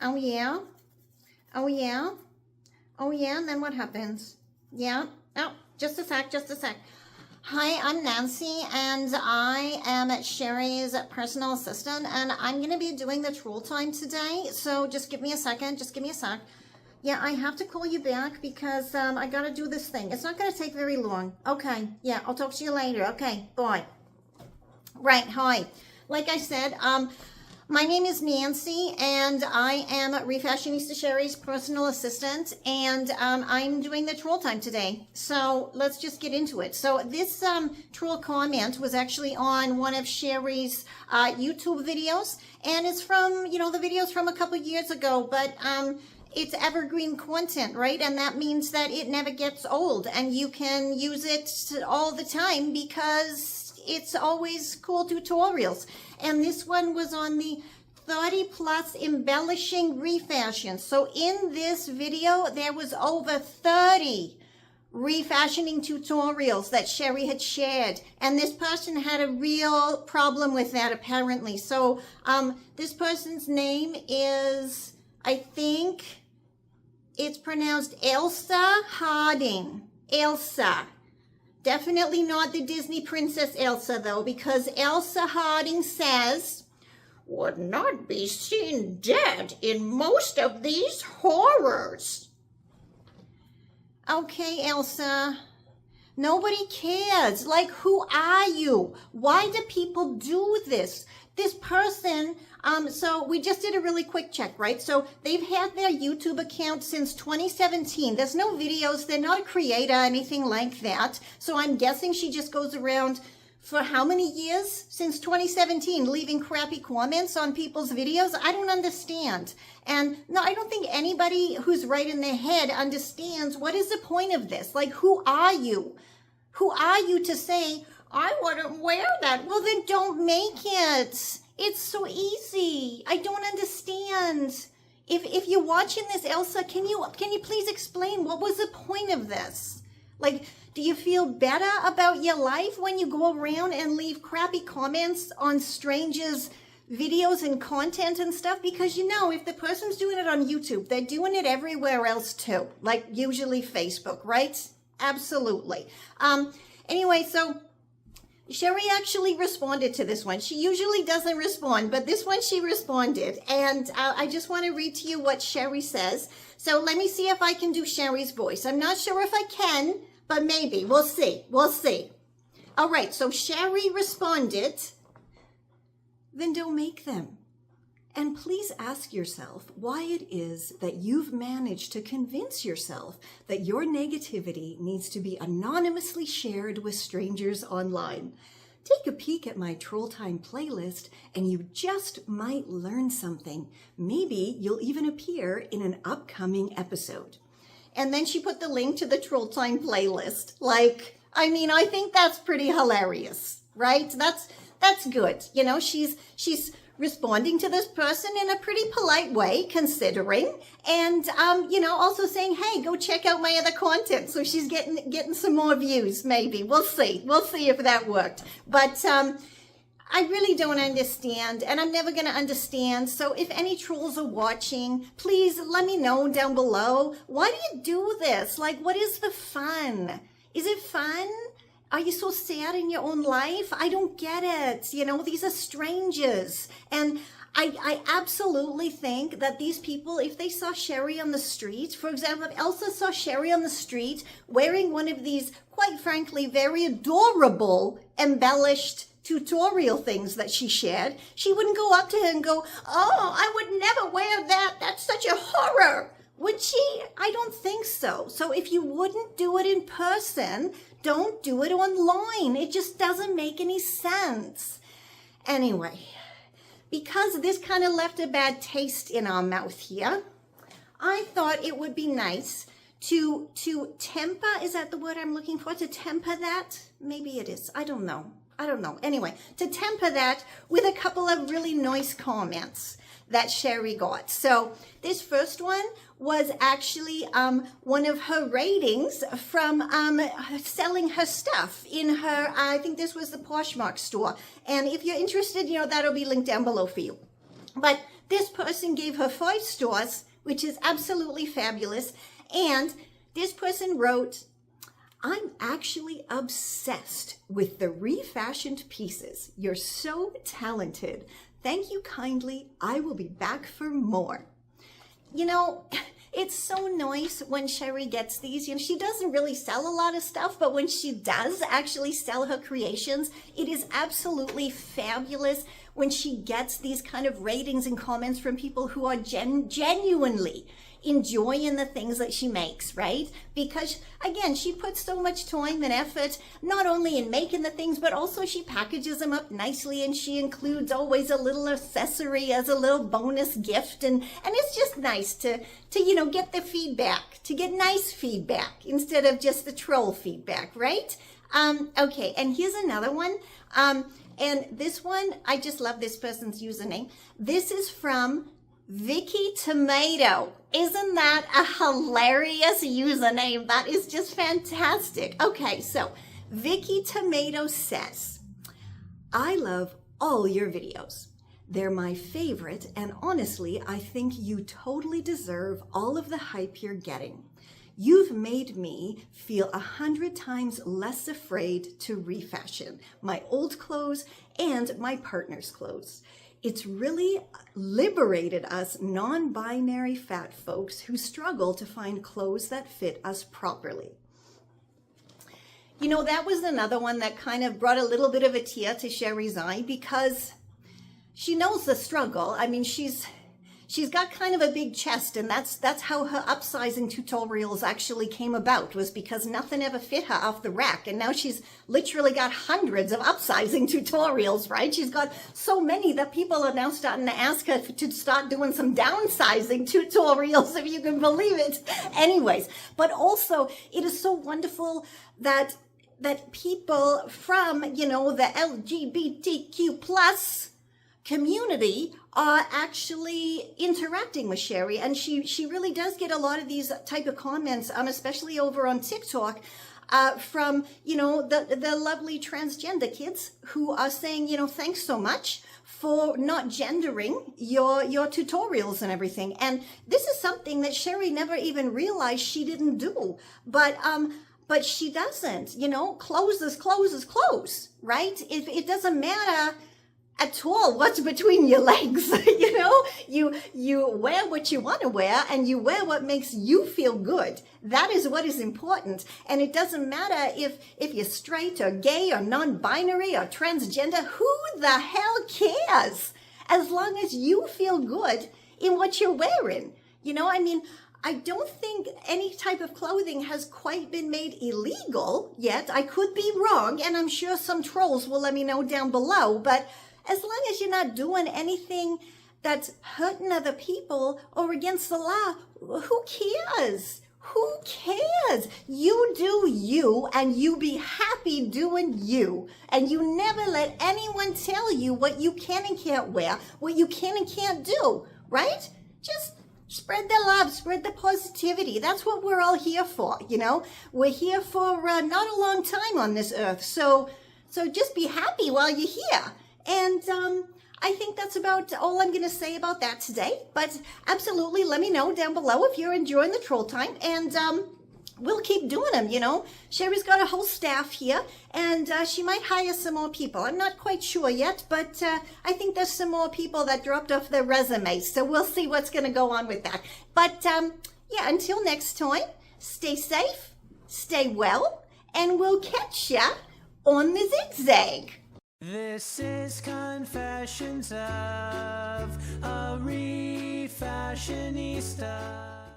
Oh, yeah? Oh, yeah? Oh, yeah, and then what happens? Yeah? Oh, just a sec. Hi, I'm Nancy, and I am Sheri's personal assistant, and I'm going to be doing the troll time today, so just give me a second. Yeah, I have to call you back because I got to do this thing. It's not going to take very long. Okay, yeah, I'll talk to you later. Okay, bye. Right, hi. Like I said, my name is Nancy, and I am Refashionista Sheri's personal assistant, and I'm doing the troll time today. So let's just get into it. So this troll comment was actually on one of Sheri's YouTube videos, and it's from, the videos from a couple years ago, but it's evergreen content, right? And that means that it never gets old, and you can use it all the time because it's always cool tutorials. And this one was on the 30 plus embellishing refashions. So in this video, there was over 30 refashioning tutorials that Sheri had shared. And this person had a real problem with that apparently. So this person's name is, I think it's pronounced Ailsa Harding. Ailsa. Definitely not the Disney Princess Ailsa, though, because Ailsa Harding says, would not be seen dead in most of these horrors. Okay, Ailsa, nobody cares. Like, who are you? Why do people do this? This person, so we just did a really quick check, right? So they've had their YouTube account since 2017. There's no videos. They're not a creator, anything like that. So I'm guessing she just goes around for how many years? Since 2017, leaving crappy comments on people's videos? I don't understand. And no, I don't think anybody who's right in their head understands what is the point of this. Like, who are you? Who are you to say, I wouldn't wear that? Well, then don't make it. It's so easy. I don't understand. If you're watching this, Ailsa, can you please explain what was the point of this? Like, do you feel better about your life when you go around and leave crappy comments on strangers' videos and content and stuff? Because if the person's doing it on YouTube, they're doing it everywhere else too, like usually Facebook, right? Absolutely. Anyway, so Sheri actually responded to this one. She usually doesn't respond, but this one she responded. And I just want to read to you what Sheri says. So let me see if I can do Sheri's voice. I'm not sure if I can, but maybe. We'll see. All right, so Sheri responded, then don't make them. And please ask yourself why it is that you've managed to convince yourself that your negativity needs to be anonymously shared with strangers online. Take a peek at my Troll Time playlist and you just might learn something. Maybe you'll even appear in an upcoming episode. And then she put the link to the Troll Time playlist. I think that's pretty hilarious, right? That's good. She's responding to this person in a pretty polite way, considering, and also saying, hey, go check out my other content. So she's getting some more views, maybe. We'll see if that worked. But I really don't understand, and I'm never going to understand. So if any trolls are watching, please let me know down below. Why do you do this? Like, what is the fun? Is it fun? Are you so sad in your own life? I don't get it. These are strangers. And I absolutely think that these people, if they saw Sheri on the street, for example, if Ailsa saw Sheri on the street wearing one of these, quite frankly, very adorable, embellished tutorial things that she shared, she wouldn't go up to her and go, oh, I would never wear that. That's such a horror. Would she? I don't think so. So if you wouldn't do it in person, don't do it online. It just doesn't make any sense. Anyway, because this kind of left a bad taste in our mouth here, I thought it would be nice to temper, is that the word I'm looking for? To temper that? Maybe it is. I don't know. Anyway, to temper that with a couple of really nice comments that Sheri got. So this first one was actually one of her ratings from selling her stuff in her, I think this was the Poshmark store. And if you're interested, that'll be linked down below for you. But this person gave her 5 stars, which is absolutely fabulous. And this person wrote, I'm actually obsessed with the refashioned pieces. You're so talented. Thank you kindly. I will be back for more. You know, it's so nice when Sheri gets these. You know, she doesn't really sell a lot of stuff, but when she does actually sell her creations, it is absolutely fabulous when she gets these kind of ratings and comments from people who are genuinely enjoying the things that she makes, right? Because again, she puts so much time and effort, not only in making the things, but also she packages them up nicely, and she includes always a little accessory as a little bonus gift. And it's just nice to you know, get the feedback, to get nice feedback instead of just the troll feedback, right? Okay, and here's another one. And this one, I just love this person's username. This is from Vicky Tomato. Isn't that a hilarious username? That is just fantastic. Okay, so Vicky Tomato says, I love all your videos. They're my favorite, and honestly, I think you totally deserve all of the hype you're getting. You've made me feel 100 times less afraid to refashion my old clothes and my partner's clothes. It's really liberated us non-binary fat folks who struggle to find clothes that fit us properly. You know, that was another one that kind of brought a little bit of a tear to Sheri's eye, because she knows the struggle. I mean, she's got kind of a big chest, and that's how her upsizing tutorials actually came about, was because nothing ever fit her off the rack. And now she's literally got hundreds of upsizing tutorials, right? She's got so many that people are now starting to ask her to start doing some downsizing tutorials, if you can believe it. Anyways, but also it is so wonderful that people from, you know, the LGBTQ plus community are actually interacting with Sheri, and she really does get a lot of these type of comments, especially over on TikTok, from, you know, the lovely transgender kids who are saying, you know, thanks so much for not gendering your tutorials and everything. And this is something that Sheri never even realized she didn't do, but she doesn't. You know, clothes is clothes is clothes, right? It doesn't matter at all what's between your legs. You know, you wear what you want to wear, and you wear what makes you feel good. That is what is important. And it doesn't matter if you're straight or gay or non-binary or transgender. Who the hell cares? As long as you feel good in what you're wearing. You know, I mean, I don't think any type of clothing has quite been made illegal yet. I could be wrong, and I'm sure some trolls will let me know down below, but as long as you're not doing anything that's hurting other people or against the law, who cares? Who cares? You do you, and you be happy doing you. And you never let anyone tell you what you can and can't wear, what you can and can't do, right? Just spread the love, spread the positivity. That's what we're all here for, you know? We're here for not a long time on this earth. So just be happy while you're here. And I think that's about all I'm going to say about that today. But absolutely, let me know down below if you're enjoying the troll time. And we'll keep doing them, you know. Sheri's got a whole staff here, and she might hire some more people. I'm not quite sure yet, but I think there's some more people that dropped off their resumes. So we'll see what's going to go on with that. But yeah, until next time, stay safe, stay well, and we'll catch ya on the zigzag. This is Confessions of a Refashionista.